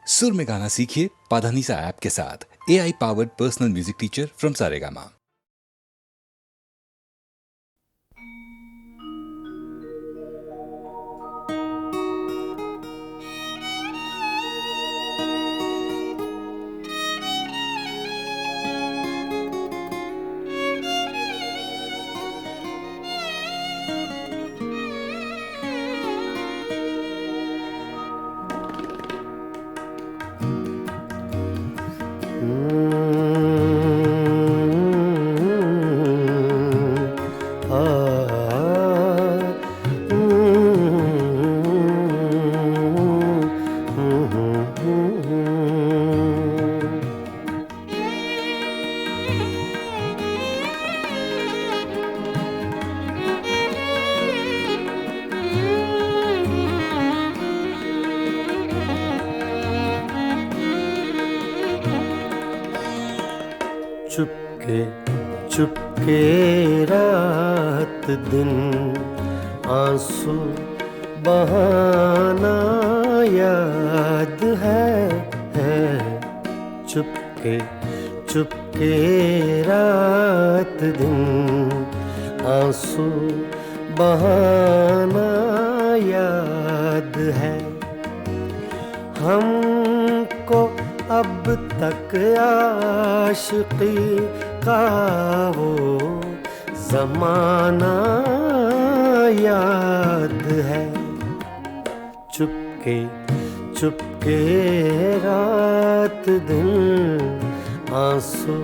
सुर में गाना सीखिए पाधानीसा ऐप के साथ। AI powered personal music teacher from Saregama. Chupke Chupke रात दिन आंसू बहाना याद है। चुपके चुपके रात दिन आंसू बहाना याद है। हमको अब तक आशिकी का वो ज़माना याद है। चुपके चुपके रात दिन आंसू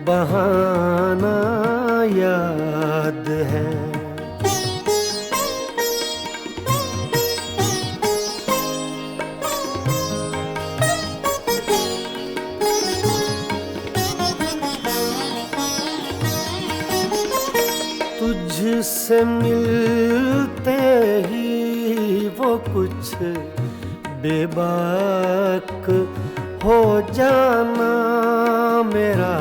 बहाना याद है। तुझसे मिलते ही वो कुछ बेबाक हो जाना मेरा।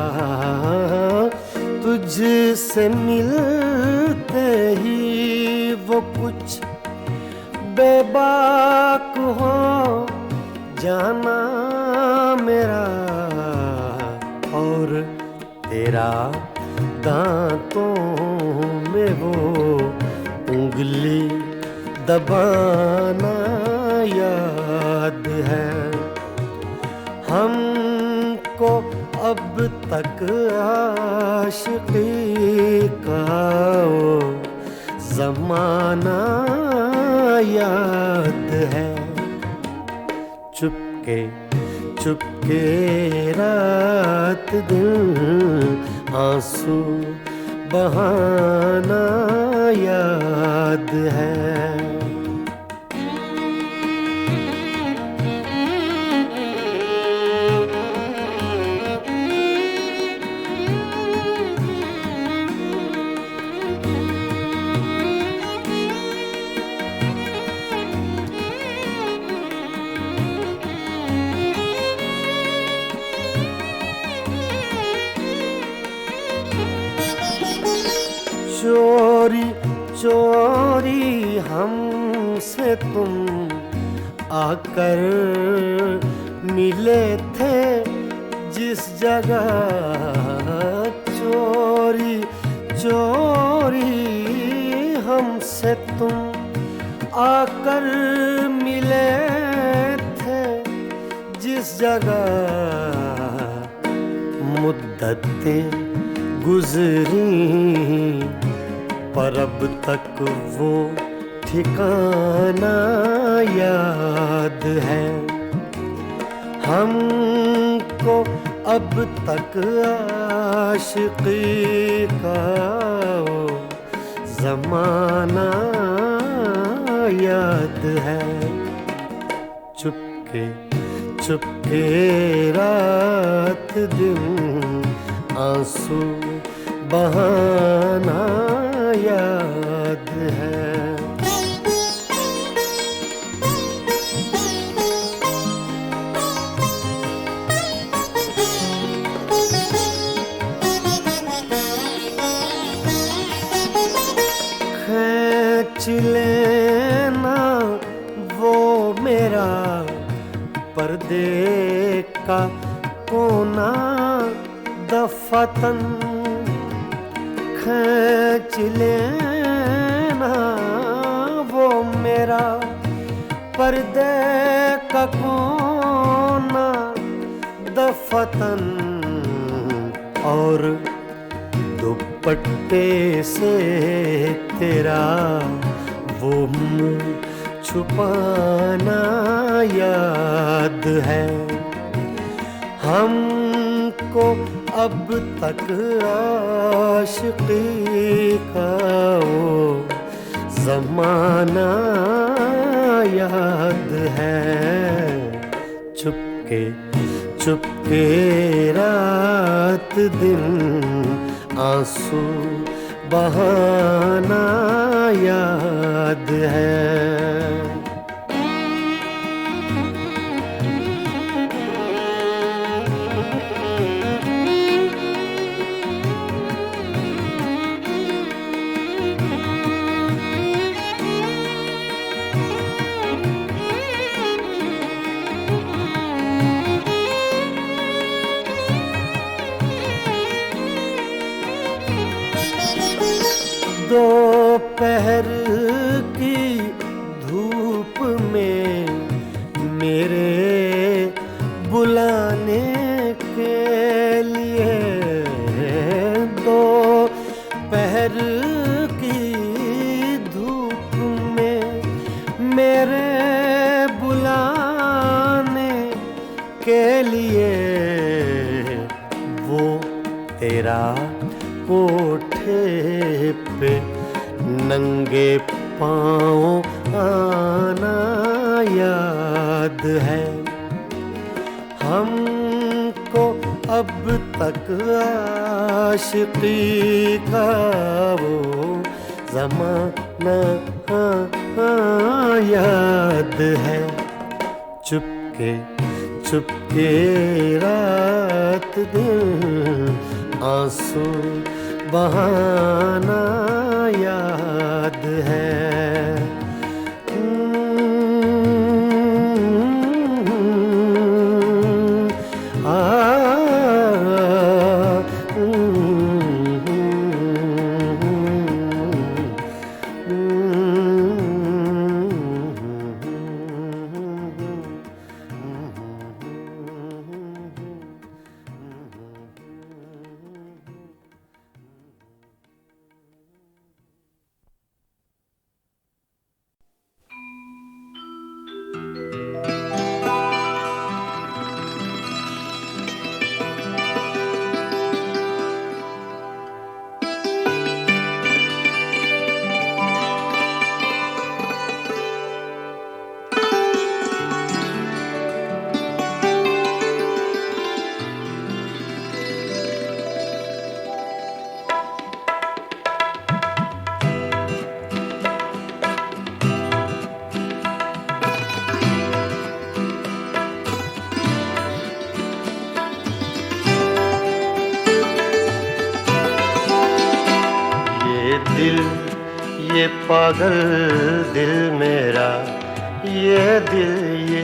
तुझसे मिलते ही वो कुछ बेबाक हो जाना मेरा। और तेरा दांतों में वो उंगली दबाना याद है। हमको अब तक आशिकी का वो ज़माना याद है। चुपके चुपके रात दिन आंसू बहाना याद है। चोरी चोरी हमसे तुम आकर मिले थे जिस जगह। चोरी चोरी हमसे तुम आकर मिले थे जिस जगह। मुद्दतें गुजरी पर अब तक वो ठिकाना याद है। हमको अब तक आशिकी का वो ज़माना याद है। चुपके चुपके रात दिन आंसू बहाना याद है। खींच लेना वो मेरा पर्दे का कोना दफातन खींच लेना वो मेरा पर्दे का कोना दफातन और दुपट्टे से तेरा वो मुंह छुपाना याद है। हमको अब तक आशिकी का वो ज़माना याद है। चुपके चुपके रात दिन आंसू बहाना याद है। दोपहर की धूप में मेरे बुलाने के लिए, दोपहर की धूप में मेरे बुलाने के लिए वो तेरा कोठे पे नंगे पाँव आना याद है। हमको अब तक आशिकी का वो ज़माना याद है। चुपके चुपके रात दिन आंसू बहाना याद है। ये पागल दिल मेरा, ये दिल ये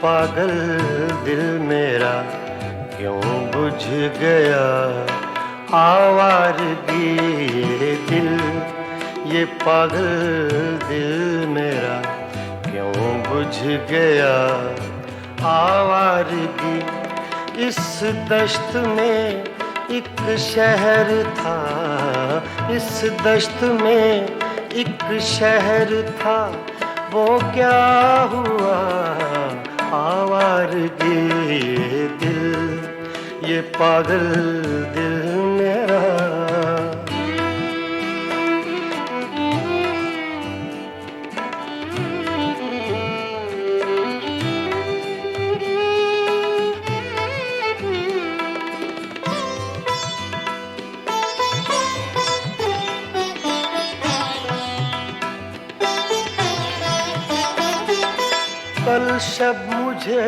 पागल दिल मेरा क्यों बुझ गया आवारगी। ये दिल ये पागल दिल मेरा क्यों बुझ गया आवारगी। इस दश्त में एक शहर था, इस दश्त में एक शहर था, वो क्या हुआ आवारगी। ये दिल ये पागल दिल मेरा। कल शब मुझे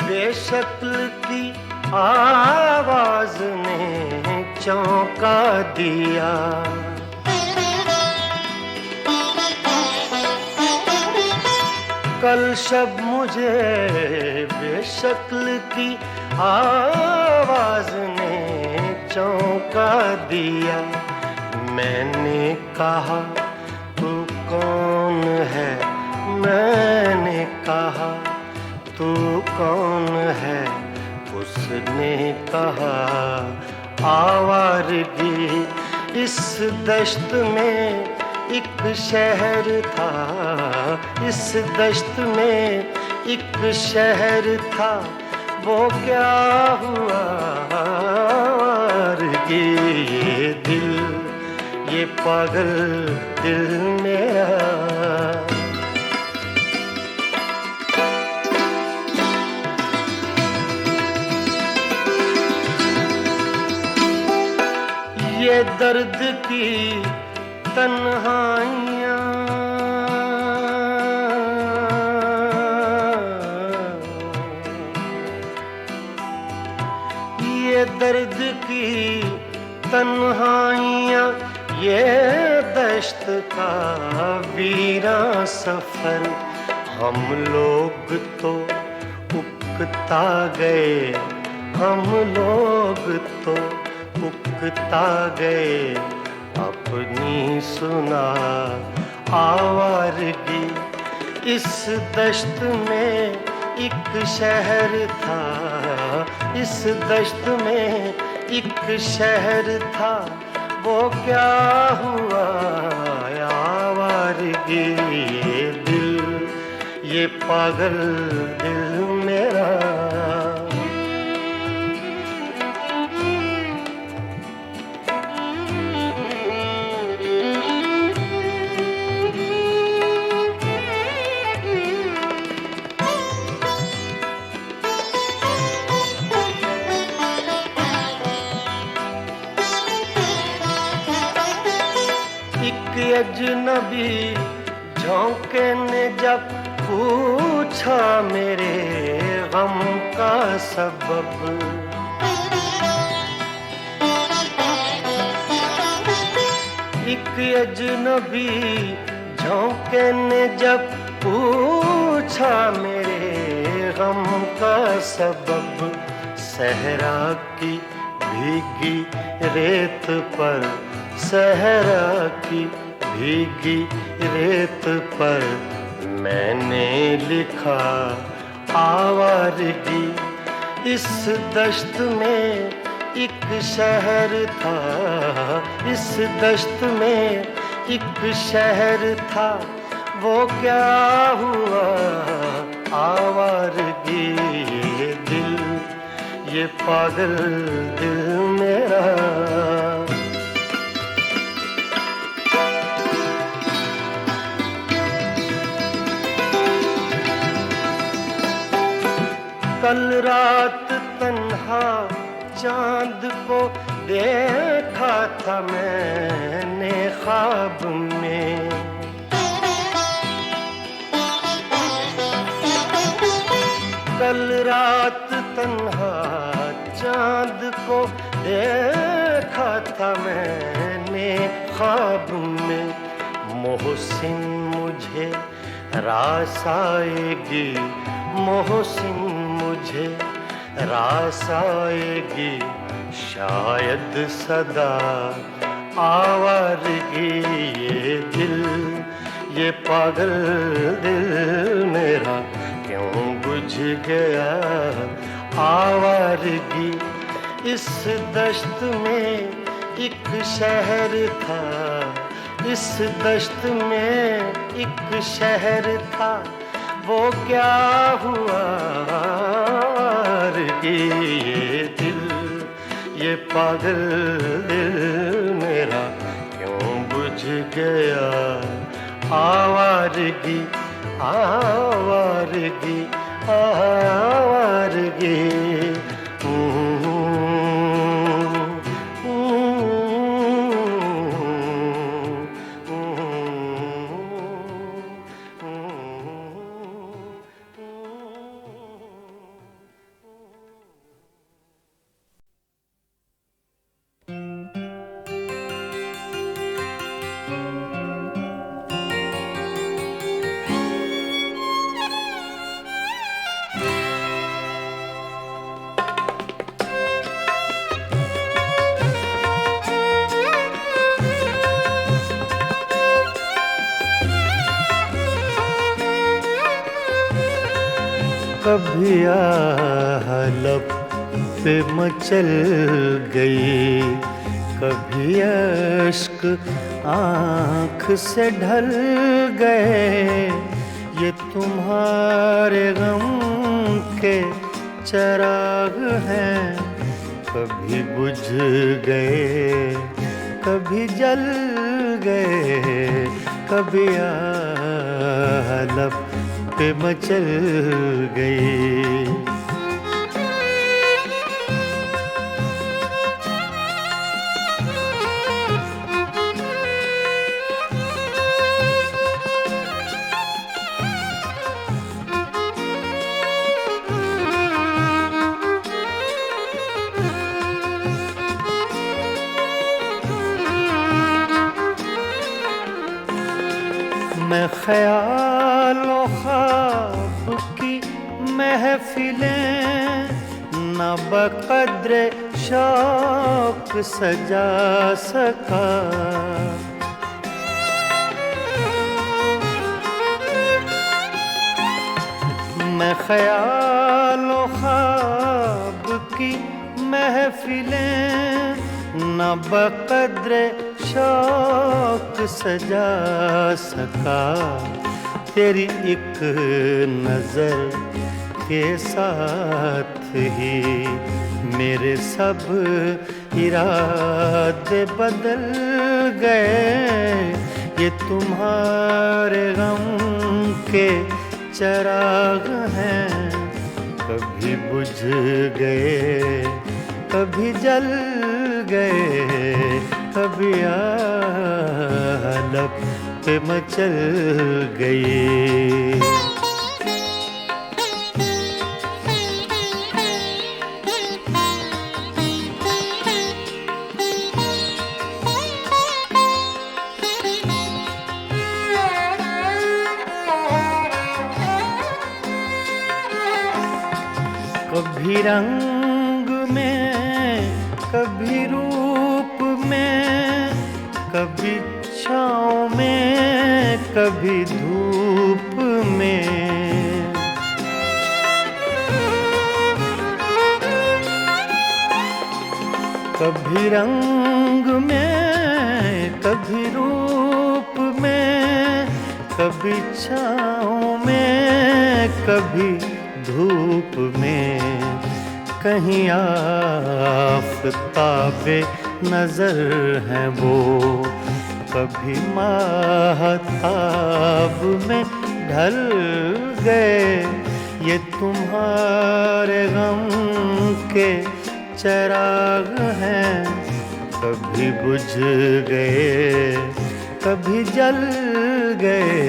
बेशक्ल की आवाज ने चौंका दिया। कल शब मुझे बेशक्ल की आवाज ने चौंका दिया। मैंने कहा तू कौन है, मैंने कहा तू कौन है। उसने कहा आवारगी इस दश्त में एक शहर था, इस दश्त में एक शहर था। वो क्या हुआ आवारगी, ये दिल, ये पागल दिल मेरा। ये दर्द की तन्हाइयाँ, ये दर्द की तन्हाइयाँ, ये दश्त का वीरां सफर। हम लोग तो उकता गए, हम लोग तो उकता गए। अपनी सुना आवारगी इस दश्त में एक शहर था, इस दश्त में एक शहर था। वो क्या हुआ आवारगी, ये दिल, ये पागल दिल मेरा। अजनबी झोंके ने जब पूछा मेरे गम का सबब, एक अजनबी झोंके ने जब पूछा मेरे गम का सबब। सहरा की भीगी रेत पर, सहरा की भीगी रेत पर मैंने लिखा आवारगी। इस दश्त में एक शहर था, इस दश्त में एक शहर था। वो क्या हुआ आवारगी, ये दिल, ये पागल दिल मेरा। कल रात तन्हा चांद को देखा था मैंने ख्वाब में। कल रात तन्हा चांद को देखा था मैंने ख्वाब में। मोहसिन मुझे रास आएगी, मोहसिन मुझे रास आएगी। शायद सदा आवारगी, ये दिल, ये पागल दिल मेरा क्यों बुझ गया आवारगी। इस दश्त में एक शहर था, इस दश्त में एक शहर था। वो क्या हुआ ये दिल, ये पागल दिल मेरा क्यों बुझ गया आवारगी, आवारगी, आवारगी। कभी आह लब पे मचल गई, कभी अश्क आँख से ढल गए। ये तुम्हारे गम के चिराग हैं, कभी बुझ गए कभी जल गए, कभी आह लब पे मचल गई। मैं ख्यालों ख्वाब की महफिलें न बक़द्र शौक सजा सका। मैं ख्यालों ख्वाब की महफिलें न बक़द्र शौक सजा सका। तेरी एक नजर के साथ ही मेरे सब इरादे बदल गए। ये तुम्हारे गम के चिराग हैं, कभी बुझ गए कभी जल गए, कभी आह लब पे मचल गई। कभी रंग में कभी रूप में, कभी छाँव में कभी धूप में। कभी रंग में कभी रूप में, कभी छाँव में कभी धूप में। कहीं आफ़ताबे नजर हैं वो, कभी माहताब में ढल गए। ये तुम्हारे गम के चिराग हैं, कभी बुझ गए कभी जल गए,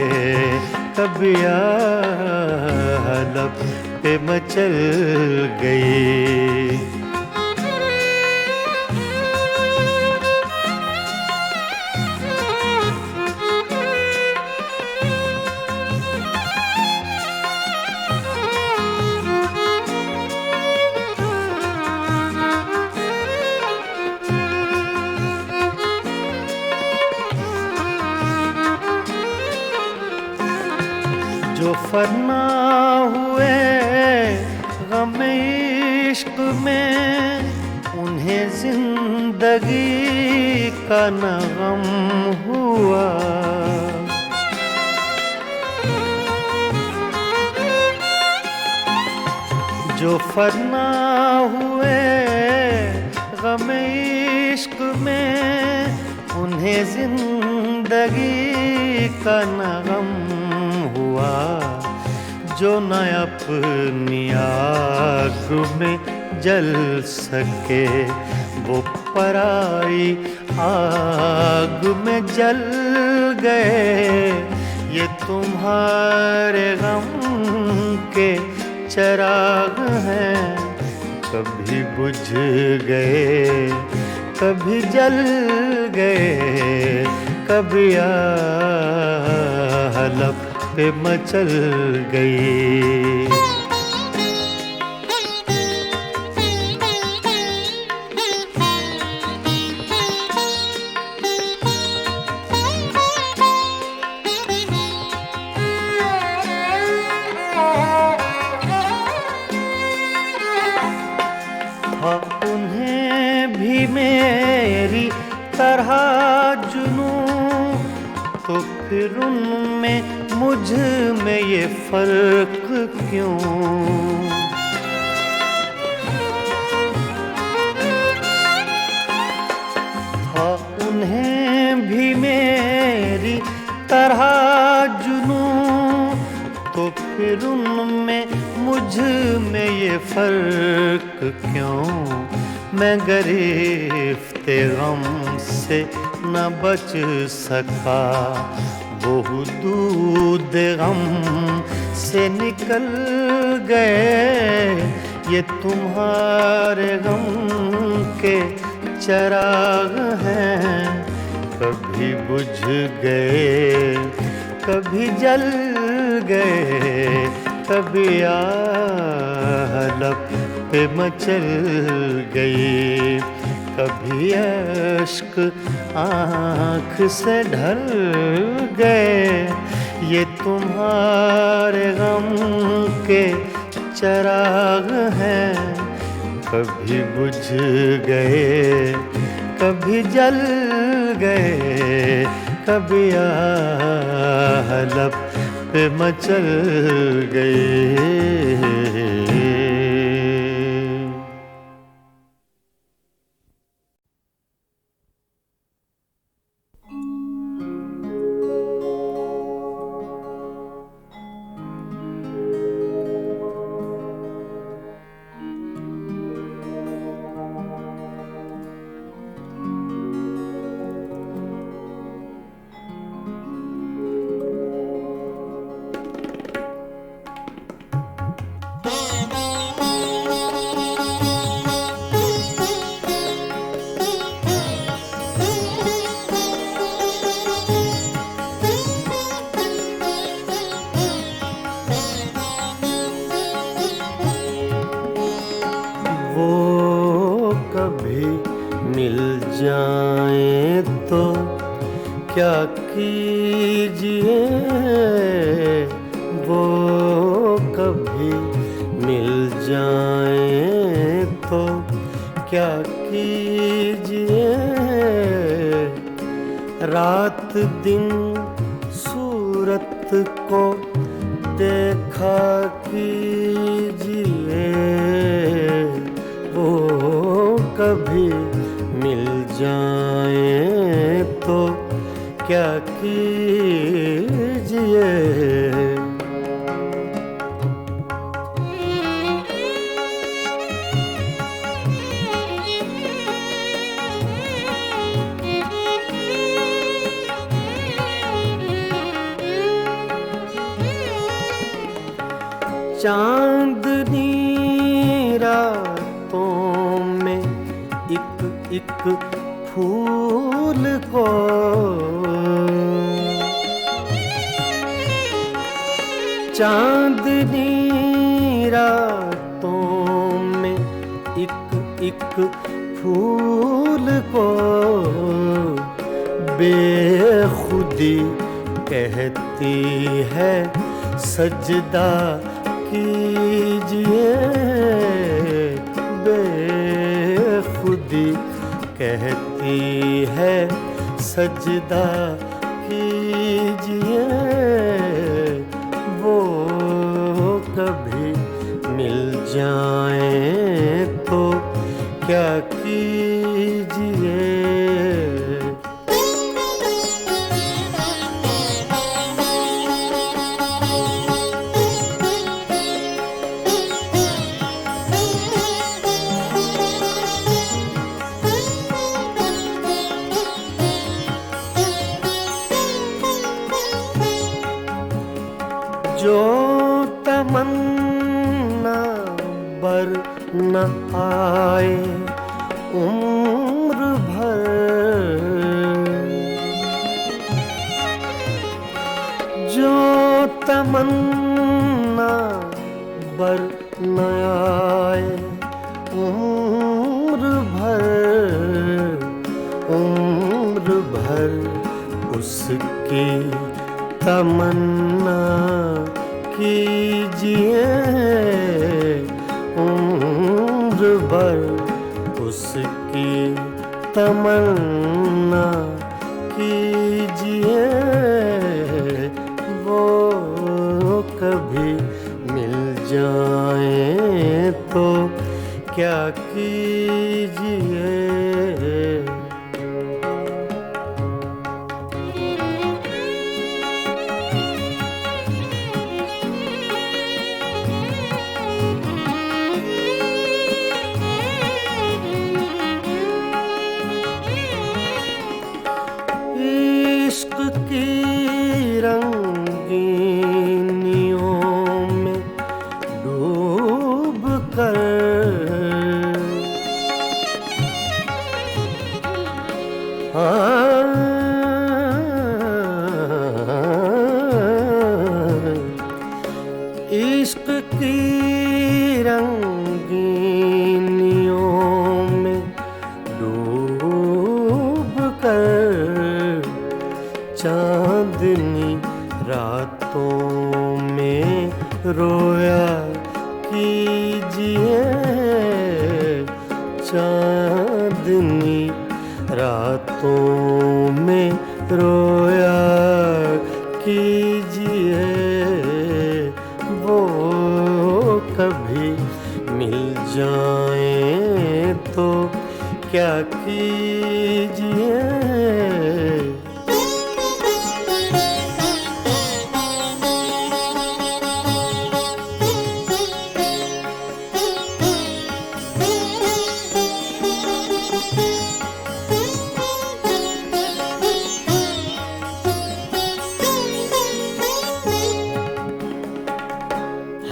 कभी आह लब पे मचल गई। जो फना हुए गम इश्क में, उन्हें जिंदगी का न गम हुआ। जो फना हुए गम इश्क में, उन्हें जिंदगी का न गम हुआ। जो न अपनी आग में जल सके, वो पराई आग में जल गए। ये तुम्हारे गम के चिराग हैं, कभी बुझ गए कभी जल गए, कभी आह लब पे मचल गई। हाँ उन्हें भी मेरी तरह जुनूं, तो फिर उनमें मुझ में ये फर्क क्यों? हाँ उन्हें भी मेरी तरह जुनूं, तो फिर उनमें मुझ में ये फर्क क्यों? मैं गिरफ्ते गम से न बच सका, वो दूध गम से निकल गए। ये तुम्हारे गम के चिराग हैं, कभी बुझ गए कभी जल गए, कभी लब पे मचल गई, कभी अश्क आँख से ढल गए। ये तुम्हारे गम के चिराग हैं, कभी बुझ गए कभी जल गए, कभी लब पे मचल गए। क्या कीजिए वो कभी मिल जाए तो क्या कीजिए, रात दिन सूरत को देखा कीजिए, वो कभी मिल जाए तो क्या कीजिए। चांदनी रातों में एक एक फूल को चांदनी रातों में एक एक फूल को बेखुदी कहती है सजदा कीजिए, बेखुदी कहती है सजदा कीजिए, वो कभी मिल जाए तो क्या कीजिए। जो तमन्ना बर न आए उम्र भर, जो तमन्ना बर न आए उम्र भर उसकी तमन्ना कीजिए, उम्र भर उसकी तमन्ना कीजिए, वो कभी मिल जाए तो क्या कीजिए। इश्क की रंगीनियों में डूब कर इश्क की रंगीनियों में डूब कर चांदनी रातों में रोया कीजिए, चांदनी रातों में रोया कीजिए, वो कभी मिल जाए तो क्या कीजिए।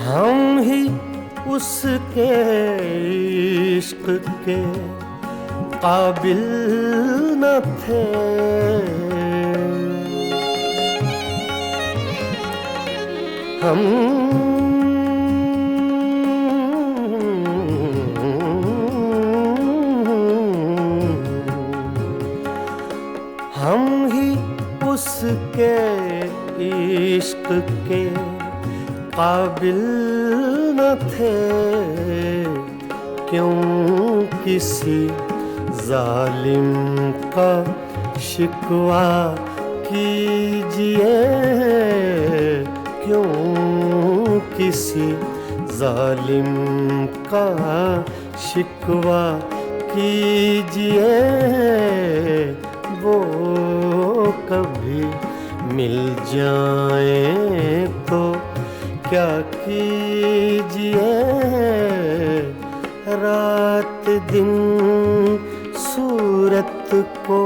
हम ही उसके इश्क के काबिल न थे, हम ही उसके इश्क के काबिल न थे, क्यों किसी जालिम का शिकवा कीजिए, क्यों किसी जालिम का शिकवा कीजिए, वो कभी मिल जाए तो क्या कीजिए। रात दिन सूरत को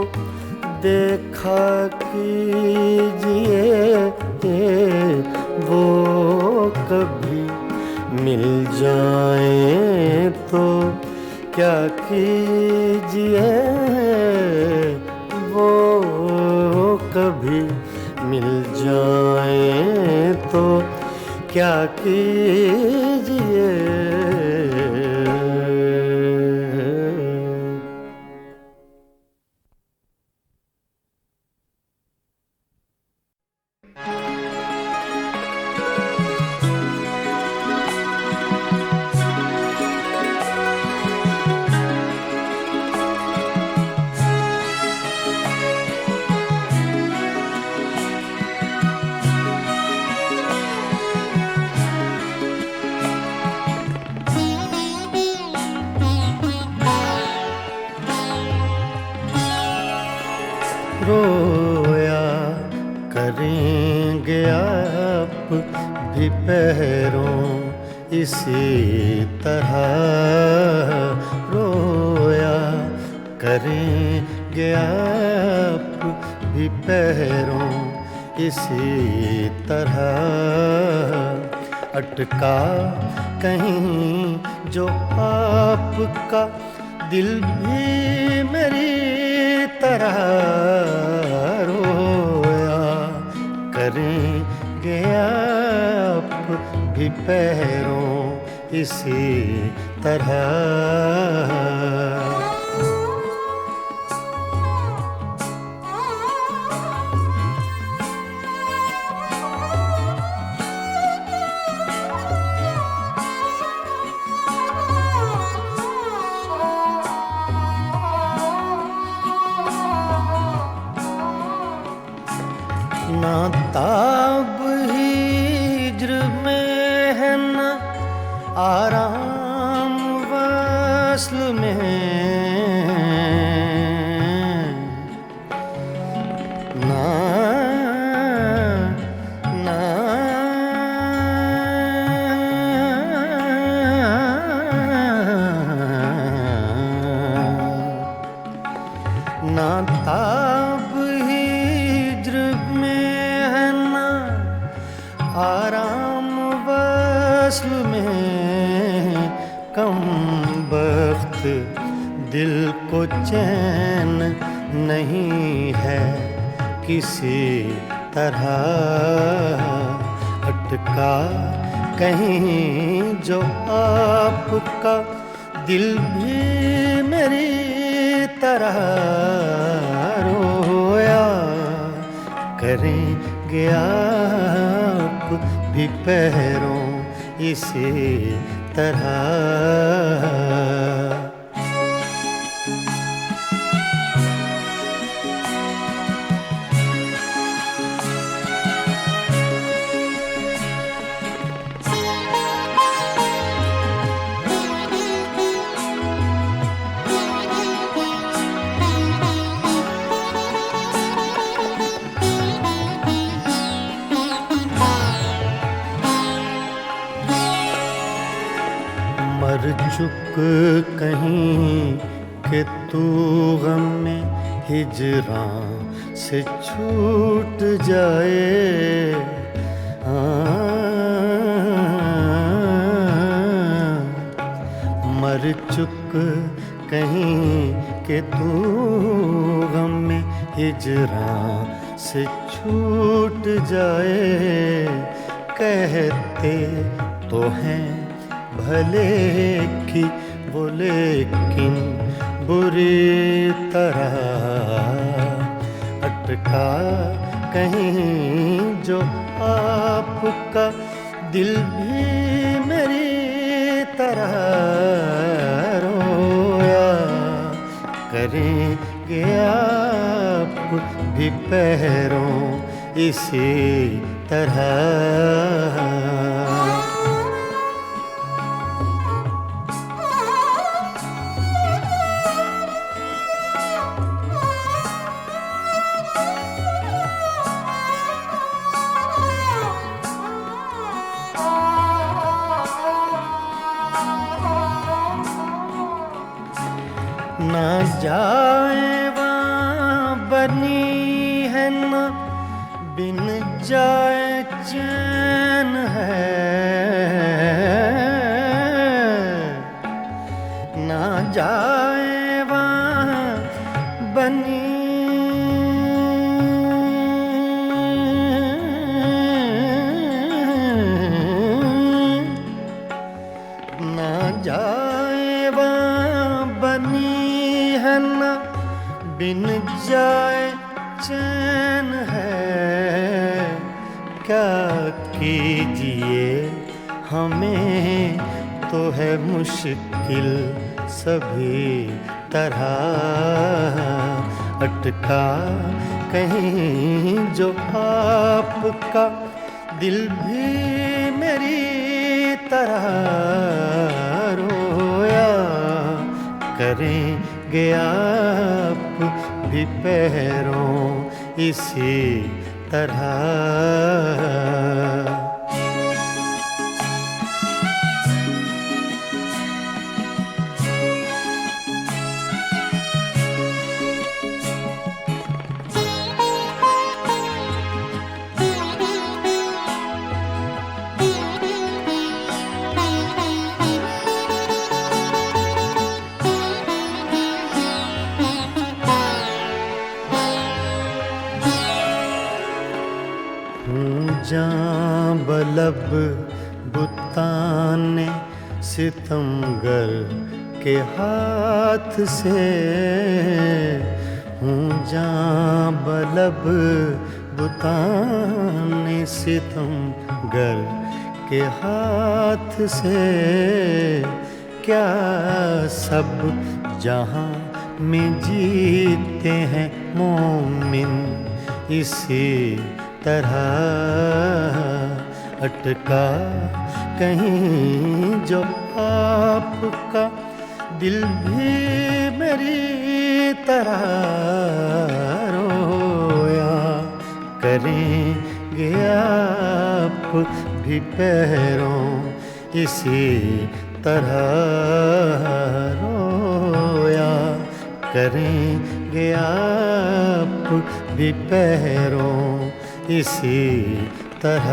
देखा कीजिए, वो कभी मिल जाए तो क्या कीजिए, वो कभी मिल जाए तो क्या कीजिए। रोया करेंगे आप भी पैरों इसी तरह, रोया करेंगे आप भी पैरों इसी तरह, अटका कहीं जो आपका दिल भी मेरी तरह, रोया करेंगे आप भी पैरों इसी तरह। वस्ल में ना ना ना ताब हिज्र में है ना आराम वस्ल में, कम बख्त दिल को चैन नहीं है किसी तरह अटका कहीं जो आपका दिल भी मेरी तरह रोया करेंगे आप भी पैरों इसी तरह। मर चुक कहीं कि तू गम में हिजरां से छूट जाए, मर चुक कहीं कि तू गम में हिजरां से छूट जाए। कहते तो हैं भले की वो लेकिन बुरी तरह अटका कहीं जो आपका दिल भी मेरी तरह रोया करेंगे आप भी पैरों इसी तरह। ना जाए वहाँ बनी है ना बिन जाए चैन है, ना जाए वहाँ बनी ना जाए वहाँ बनी है ना बिन जाए चैन है। क्या कीजिए हमें तो है मुश्किल सभी तरह अटका कहीं जो आपका दिल भी मेरी तरह रोया करेंगे आप भी पैरों इसी तरह। जां बलब बुताने सितमगर के हाथ से हूँ, जां बलब बुताने सितमगर के हाथ से। क्या सब जहाँ में जीते हैं मोमिन इसी तरह अटका कहीं जो आपका दिल भी मेरी तरह रोया करेंगे आप भी पैरों इसी तरह रोया करेंगे आप भी पैरों इसी तरह।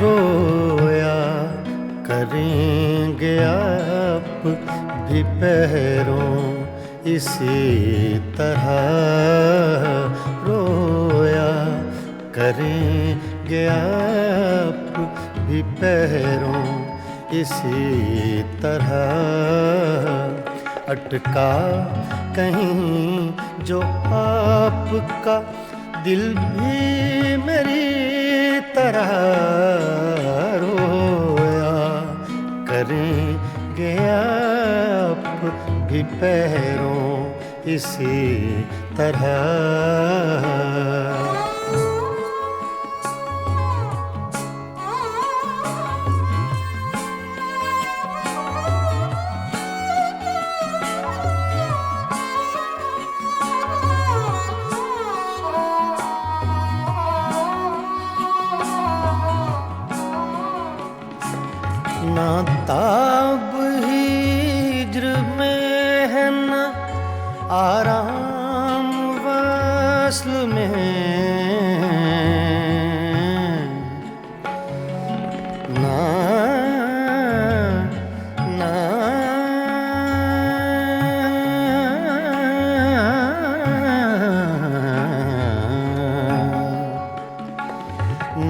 रोया करेंगे आप भी पैरों इसी तरह रोया करेंगे आप भी पैरों इसी तरह। अटका कहीं जो आपका दिल भी मेरी तरह रोया करेंगे आप भी पैरों इसी तरह। ना ताब हिज्र में है ना आराम वस्ल में ना ना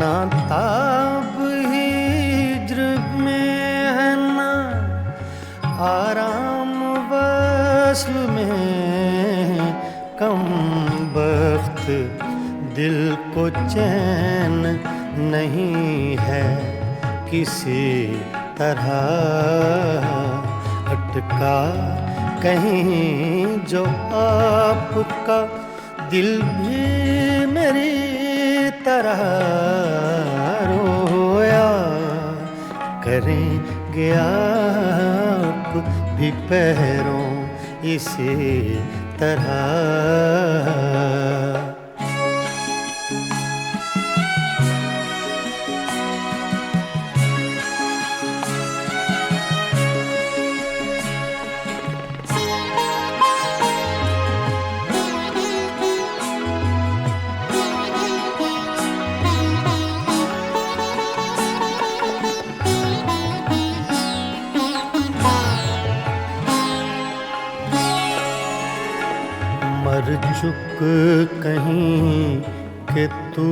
ना ताब हिज्र आराम वस्ल में कम बख्त दिल को चैन नहीं है किसी तरह। अटका कहीं जो आपका दिल भी मेरी तरह रोया करेंगे आप भी पैरों इसी तरह। मर चुक कहीं कि तू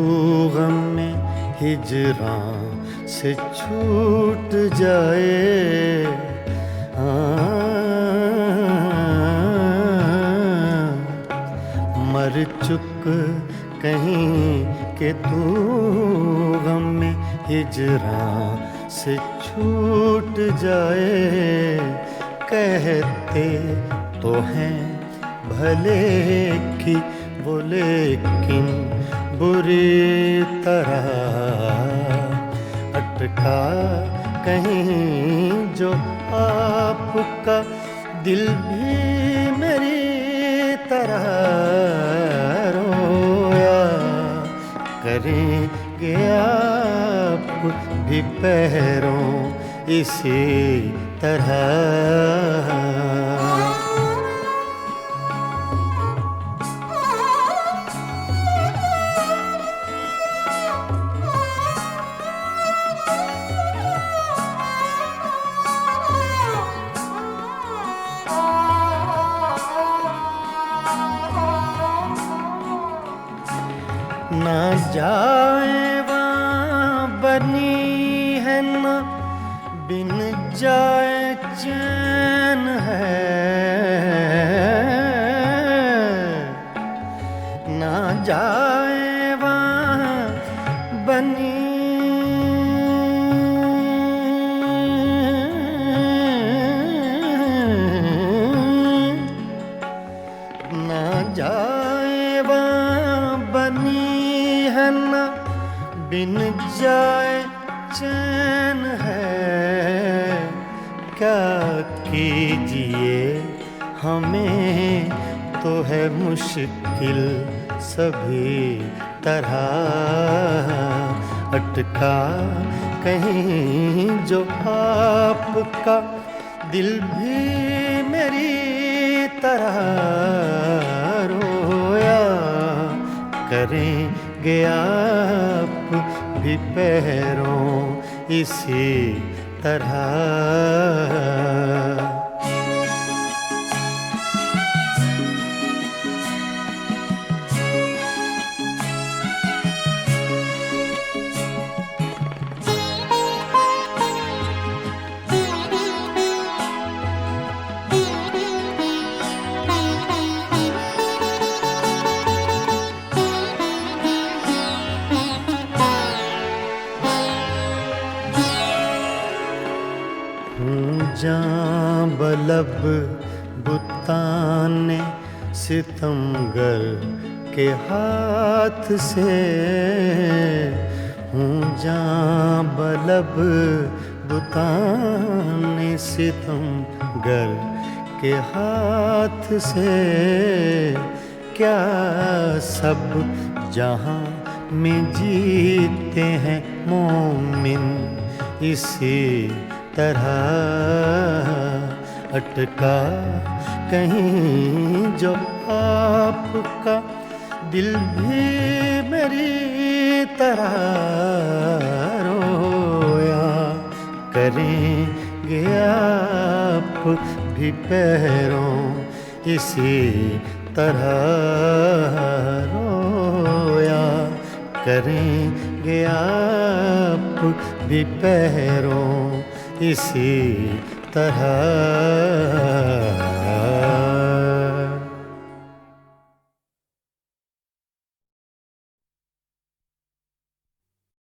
गम में हिजरां से छूट जाए। मर चुक कहीं कि तू गम में हिजरां से छूट जाए। कहते तो हैं भले की वो लेकिन बुरी तरह। अटका कहीं जो आपका दिल भी मेरी तरह रोया करेंगे आप भी पैरों इसी तरह। ना जाए वहाँ बनी है न बिन जाए चैन है, ना जाए वहाँ बनी ना जाए वहाँ बनी है न बिन जाए चैन है। क्या कीजिए हमें तो है मुश्किल सभी तरह, अटका कहीं जो आपका दिल भी मेरी तरह रोया करेंगे आप भी पैरों इसी तरह। जां बलब बुताने सितमगर के हाथ से, हूँ जां बलब बुताने सितमगर के हाथ से। क्या सब जहाँ में जीते हैं मोमिन इसी तरह, अटका कहीं जो आपका दिल भी मेरी तरह रोया करेंगे आप भी पैरों इसी तरह रोया करेंगे आप भी पैरों इसी तरह।